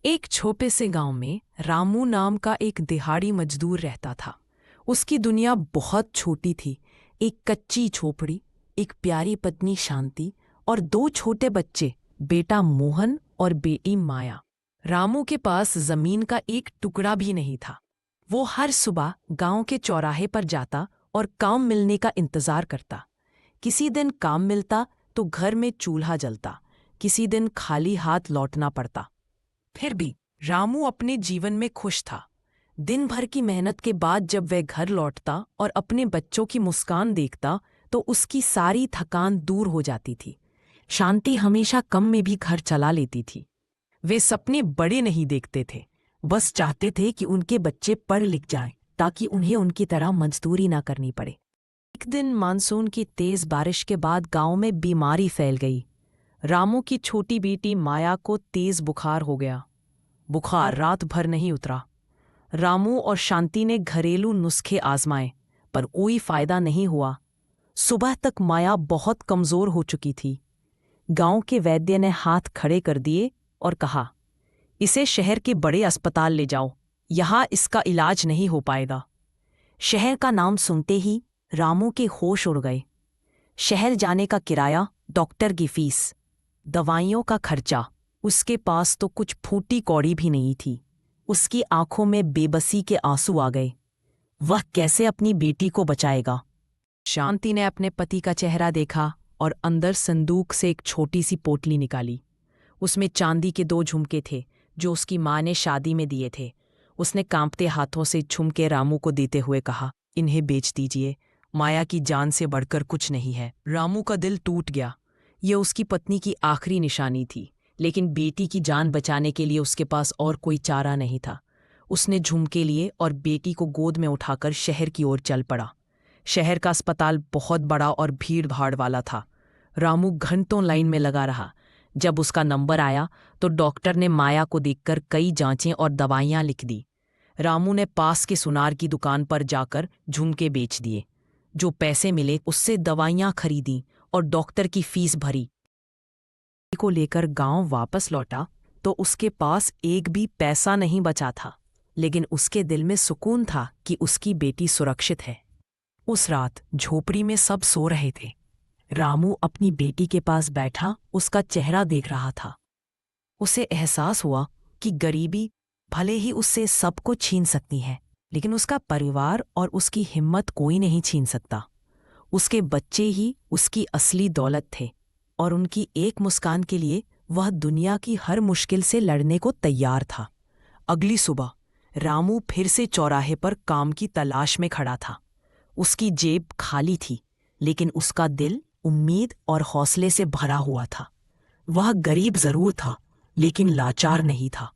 एक छोटे से गांव में रामू नाम का एक दिहाड़ी मजदूर रहता था। उसकी दुनिया बहुत छोटी थी। एक कच्ची झोपड़ी, एक प्यारी पत्नी शांति और दो छोटे बच्चे, बेटा मोहन और बेटी माया। रामू के पास जमीन का एक टुकड़ा भी नहीं था। वो हर सुबह गांव के चौराहे पर जाता और काम मिलने का इंतजार करता। किसी दिन काम मिलता तो घर में चूल्हा जलता, किसी दिन खाली हाथ लौटना पड़ता। फिर भी रामू अपने जीवन में खुश था। दिन भर की मेहनत के बाद जब वह घर लौटता और अपने बच्चों की मुस्कान देखता तो उसकी सारी थकान दूर हो जाती थी। शांति हमेशा कम में भी घर चला लेती थी। वे सपने बड़े नहीं देखते थे, बस चाहते थे कि उनके बच्चे पढ़ लिख जाएं ताकि उन्हें उनकी तरह मजदूरी ना करनी पड़े। एक दिन मानसून की तेज बारिश के बाद गांव में बीमारी फैल गई। रामू की छोटी बेटी माया को तेज बुखार हो गया। बुखार रात भर नहीं उतरा। रामू और शांति ने घरेलू नुस्खे आजमाए, पर कोई फायदा नहीं हुआ। सुबह तक माया बहुत कमजोर हो चुकी थी। गांव के वैद्य ने हाथ खड़े कर दिए और कहा, इसे शहर के बड़े अस्पताल ले जाओ, यहां इसका इलाज नहीं हो पाएगा। शहर का नाम सुनते ही रामू के होश उड़ गए। शहर जाने का किराया, डॉक्टर की फीस, दवाइयों का खर्चा, उसके पास तो कुछ फूटी कौड़ी भी नहीं थी। उसकी आंखों में बेबसी के आंसू आ गए। वह कैसे अपनी बेटी को बचाएगा? शांति ने अपने पति का चेहरा देखा और अंदर संदूक से एक छोटी सी पोटली निकाली। उसमें चांदी के 2 झुमके थे जो उसकी माँ ने शादी में दिए थे। उसने कांपते हाथों से झुमके रामू को देते हुए कहा, इन्हें बेच दीजिए, माया की जान से बढ़कर कुछ नहीं है। रामू का दिल टूट गया। ये उसकी पत्नी की आखिरी निशानी थी, लेकिन बेटी की जान बचाने के लिए उसके पास और कोई चारा नहीं था। उसने झुमके लिए और बेटी को गोद में उठाकर शहर की ओर चल पड़ा। शहर का अस्पताल बहुत बड़ा और भीड़-भाड़ वाला था। रामू घंटों लाइन में लगा रहा। जब उसका नंबर आया तो डॉक्टर ने माया को देखकर कई जांचें और दवाइयां लिख दी। रामू ने पास के सुनार की दुकान पर जाकर झुमके बेच दिए। जो पैसे मिले उससे दवाइयां खरीदी और डॉक्टर की फीस भरी। को लेकर गांव वापस लौटा तो उसके पास एक भी पैसा नहीं बचा था, लेकिन उसके दिल में सुकून था कि उसकी बेटी सुरक्षित है। उस रात झोपड़ी में सब सो रहे थे। रामू अपनी बेटी के पास बैठा उसका चेहरा देख रहा था। उसे एहसास हुआ कि गरीबी भले ही उससे सब कुछ छीन सकती है, लेकिन उसका परिवार और उसकी हिम्मत कोई नहीं छीन सकता। उसके बच्चे ही उसकी असली दौलत थे और उनकी एक मुस्कान के लिए वह दुनिया की हर मुश्किल से लड़ने को तैयार था। अगली सुबह रामू फिर से चौराहे पर काम की तलाश में खड़ा था। उसकी जेब खाली थी, लेकिन उसका दिल उम्मीद और हौसले से भरा हुआ था। वह गरीब जरूर था, लेकिन लाचार नहीं था।